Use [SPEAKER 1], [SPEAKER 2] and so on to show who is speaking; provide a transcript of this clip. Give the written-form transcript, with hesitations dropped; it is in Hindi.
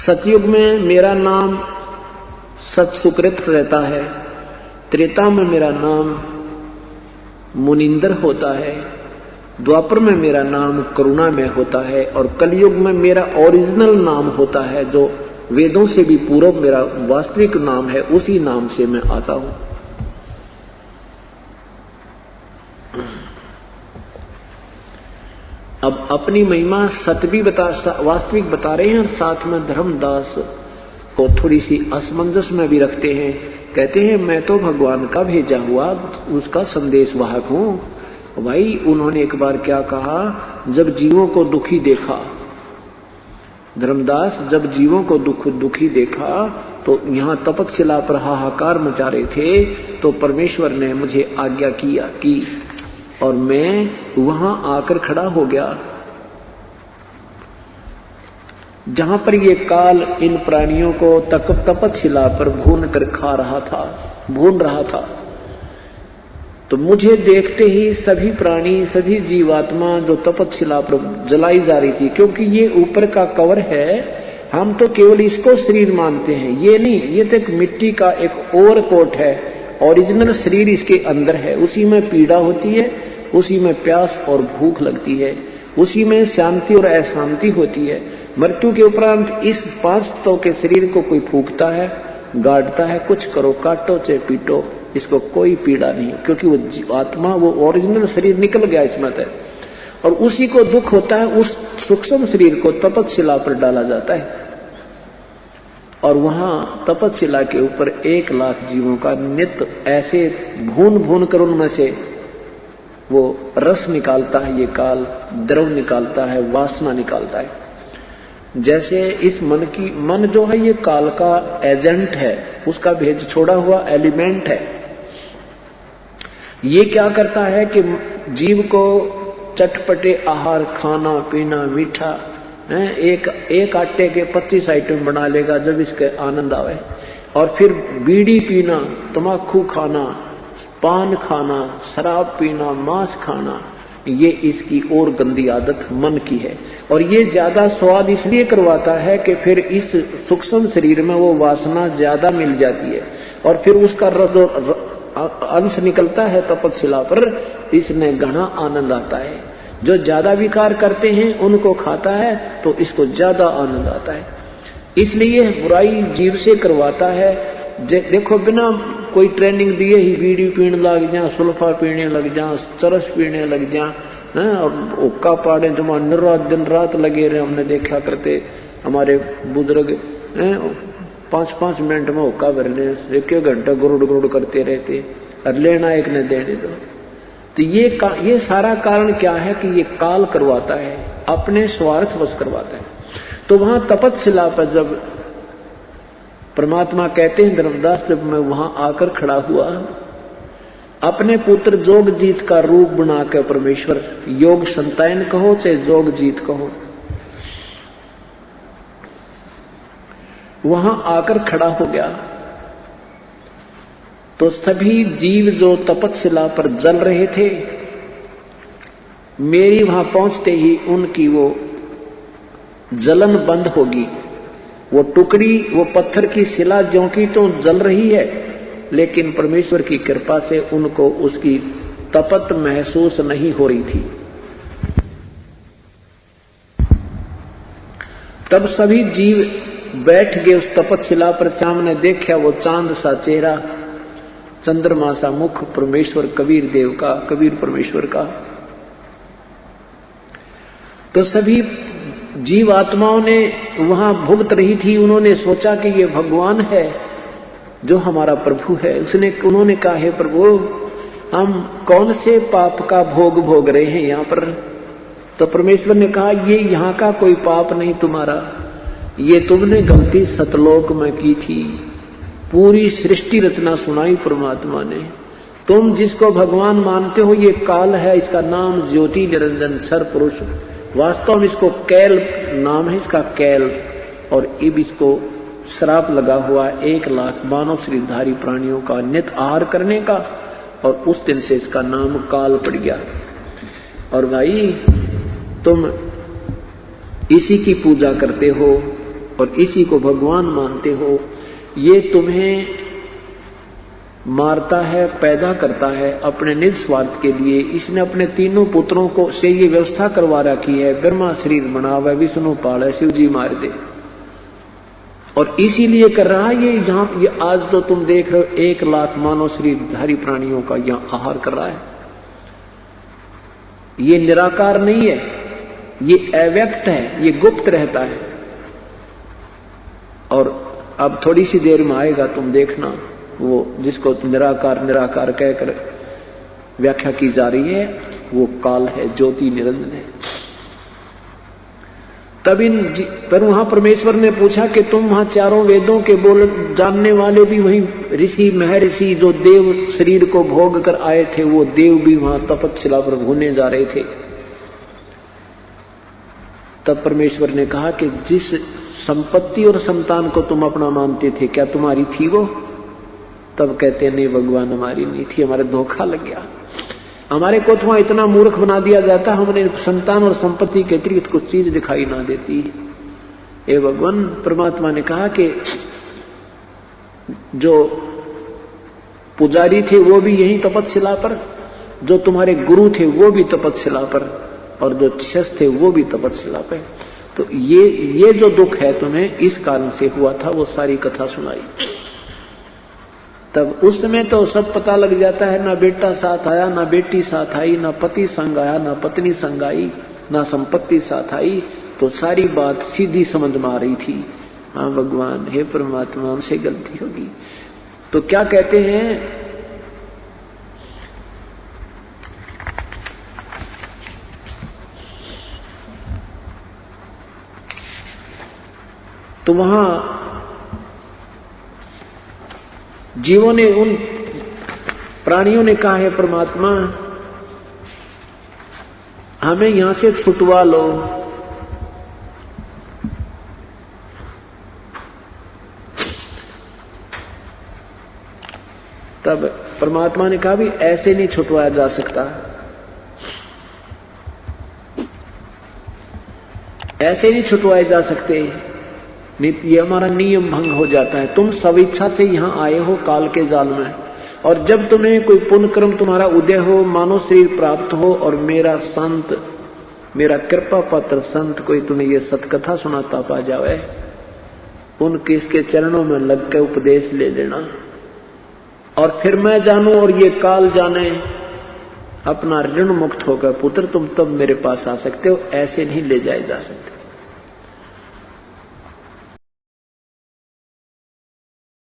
[SPEAKER 1] सतयुग में मेरा नाम सत सुकृत रहता है, त्रेता में मेरा नाम मुनिंदर होता है, द्वापर में मेरा नाम करुणा में होता है और कलयुग में मेरा ओरिजिनल नाम होता है जो वेदों से भी पूर्व मेरा वास्तविक नाम है, उसी नाम से मैं आता हूं। अब अपनी महिमा सत भी वास्तविक बता रहे हैं और साथ में धर्मदास को थोड़ी सी असमंजस में भी रखते हैं। कहते हैं मैं तो भगवान का भेजा हुआ उसका संदेश वाहक हूं। भाई उन्होंने एक बार क्या कहा, जब जीवों को दुखी देखा, धर्मदास जब जीवों को दुखी देखा तो यहां तपस्या पर हाहाकार मचा रहे थे, तो परमेश्वर ने मुझे आज्ञा की और मैं वहां आकर खड़ा हो गया जहां पर ये काल इन प्राणियों को तपस्या पर भून कर भून रहा था। तो मुझे देखते ही सभी प्राणी, सभी जीवात्मा जो तपस्या पर जलाई जा रही थी, क्योंकि ये ऊपर का कवर है, हम तो केवल इसको शरीर मानते हैं, ये नहीं, ये तो एक मिट्टी का एक ओवरकोट है, ओरिजिनल शरीर इसके अंदर है। उसी में पीड़ा होती है, उसी में प्यास और भूख लगती है, उसी में शांति और अशांति होती है। मृत्यु के उपरांत इस 500 के शरीर को कोई फूंकता है, गाड़ता है, कुछ करो, काटो चाहे पीटो, इसको कोई पीड़ा नहीं, क्योंकि वो आत्मा, वो ओरिजिनल शरीर निकल गया इसमें से। और उसी को दुख होता है, उस सूक्ष्म शरीर को तपस्या पर डाला जाता है और वहां तपस्या के ऊपर 1 लाख जीवों का नित्य ऐसे भून भून कर उनमें से वो रस निकालता है, ये काल द्रव निकालता है, वासना निकालता है। जैसे इस मन जो है ये काल का एजेंट है, उसका भेज छोड़ा हुआ एलिमेंट है। ये क्या करता है कि जीव को चटपटे आहार, खाना पीना, मीठा, एक आटे के 25 आइटम बना लेगा जब इसके आनंद आवे, और फिर बीड़ी पीना, तम्बाकू खाना, पान खाना, शराब पीना, मांस खाना, ये इसकी और गंदी आदत मन की है। और ये ज्यादा स्वाद इसलिए करवाता है कि फिर इस सूक्ष्म शरीर में वो वासना ज्यादा मिल जाती है और फिर उसका अंश निकलता है तपस्या पर, इसमें घना आनंद आता है। जो ज्यादा विकार करते हैं उनको खाता है तो इसको ज्यादा आनंद आता है। इसलिए बुराई जीव से करवाता है। देखो बिना कोई ट्रेनिंग दिए ही बीड़ी पीने लग जा, सुल्फा पीने लग जा, चरस पीने लग जा, और हुक्का पाड़े जमा दिन रात लगे रहे। हमने देखा करते हमारे बुजुर्ग 5-5 मिनट में हुक्का भरने, 1 घंटा गुरुड़ करते रहते और लेना एक ने देने दो। तो ये सारा कारण क्या है कि ये काल करवाता है, अपने स्वार्थ वश करवाता है। तो वहां तपस्या पर जब परमात्मा कहते हैं धर्मदास, जब मैं वहां आकर खड़ा हुआ, अपने पुत्र जोगजीत का रूप बनाकर परमेश्वर, योग संतायन कहो चाहे जोगजीत कहो, वहां आकर खड़ा हो गया। तो सभी जीव जो तपस्या पर जल रहे थे, मेरी वहां पहुंचते ही उनकी वो जलन बंद होगी। वो टुकड़ी, वो पत्थर की शिला ज्यों की तो जल रही है, लेकिन परमेश्वर की कृपा से उनको उसकी तपत महसूस नहीं हो रही थी। तब सभी जीव बैठ गए उस तपस्या पर। सामने देखा वो चांद सा चेहरा, चंद्रमा सा मुख परमेश्वर कबीर देव का, कबीर परमेश्वर का। तो सभी जीव आत्माओं ने वहां भुगत रही थी, उन्होंने सोचा कि ये भगवान है जो हमारा प्रभु है। उन्होंने कहा, हे प्रभु, हम कौन से पाप का भोग रहे हैं यहाँ पर? तो परमेश्वर ने कहा, ये यहाँ का कोई पाप नहीं तुम्हारा, ये तुमने गलती सतलोक में की थी। पूरी सृष्टि रचना सुनाई परमात्मा ने। तुम जिसको भगवान मानते हो ये काल है, इसका नाम ज्योति निरंजन सर पुरुष, वास्तव में इसको कैल नाम है, इसका कैल। और अब इसको श्राप लगा हुआ 1 लाख मानव शरीरधारी प्राणियों का नित आहार करने का, और उस दिन से इसका नाम काल पड़ गया। और भाई तुम इसी की पूजा करते हो, और इसी को भगवान मानते हो, ये तुम्हें मारता है, पैदा करता है अपने निज स्वार्थ के लिए। इसने अपने तीनों पुत्रों को से ये व्यवस्था करवा रखी है, ब्रह्मा शरीर बनावे, विष्णु पाले, शिव जी मार दे, और इसीलिए कर रहा है ये। जहां ये आज तो तुम देख रहे हो 1 लाख मानव शरीरधारी प्राणियों का यहां आहार कर रहा है। ये निराकार नहीं है, ये अव्यक्त है, ये गुप्त रहता है। और अब थोड़ी सी देर में आएगा, तुम देखना, वो जिसको निराकार निराकार कहकर व्याख्या की जा रही है, वो काल है, ज्योति निरंजन है। तब पर वहां परमेश्वर ने पूछा कि तुम वहां चारों वेदों के बोल जानने वाले भी वहीं ऋषि महर्षि जो देव शरीर को भोग कर आए थे, वो देव भी वहां तपस्या पर घूमने जा रहे थे। तब परमेश्वर ने कहा कि जिस संपत्ति और संतान को तुम अपना मानते थे, क्या तुम्हारी थी वो? तब कहते नहीं भगवान, हमारी नहीं थी, हमारे धोखा लग गया। हमारे को तो इतना मूर्ख बना दिया जाता, हमने संतान और संपत्ति के अतिरिक्त कुछ चीज दिखाई ना देती। ये भगवान परमात्मा ने कहा कि जो पुजारी थे वो भी यही तपस्या पर, जो तुम्हारे गुरु थे वो भी तपस्या पर, और जो शिष्य थे वो भी तपस्या पे। तो ये जो दुख है तुम्हें इस कारण से हुआ था, वो सारी कथा सुनाई। तब उस समय तो सब पता लग जाता है, ना बेटा साथ आया, ना बेटी साथ आई, ना पति संग आया, ना पत्नी संग आई, ना संपत्ति साथ आई। तो सारी बात सीधी समझ में आ रही थी। हाँ भगवान, हे परमात्मा, हमसे गलती होगी। तो क्या कहते हैं, तो वहां जीवों ने, उन प्राणियों ने कहा है परमात्मा हमें यहां से छुटवा लो। तब परमात्मा ने कहा भी ऐसे नहीं छुटवाया जा सकता, ऐसे नहीं छुटवाए जा सकते, ये हमारा नियम भंग हो जाता है। तुम स्वेच्छा से यहां आए हो काल के जाल में, और जब तुम्हें कोई पुण्य कर्म तुम्हारा उदय हो, मानव शरीर प्राप्त हो, और मेरा संत, मेरा कृपा पात्र संत कोई तुम्हें ये सतकथा सुनाता पा जावे, उनके इसके चरणों में लग के उपदेश ले लेना, और फिर मैं जानूं और ये काल जाने, अपना ऋण मुक्त होकर पुत्र तुम तब मेरे पास आ सकते हो, ऐसे नहीं ले जाए जा सकते।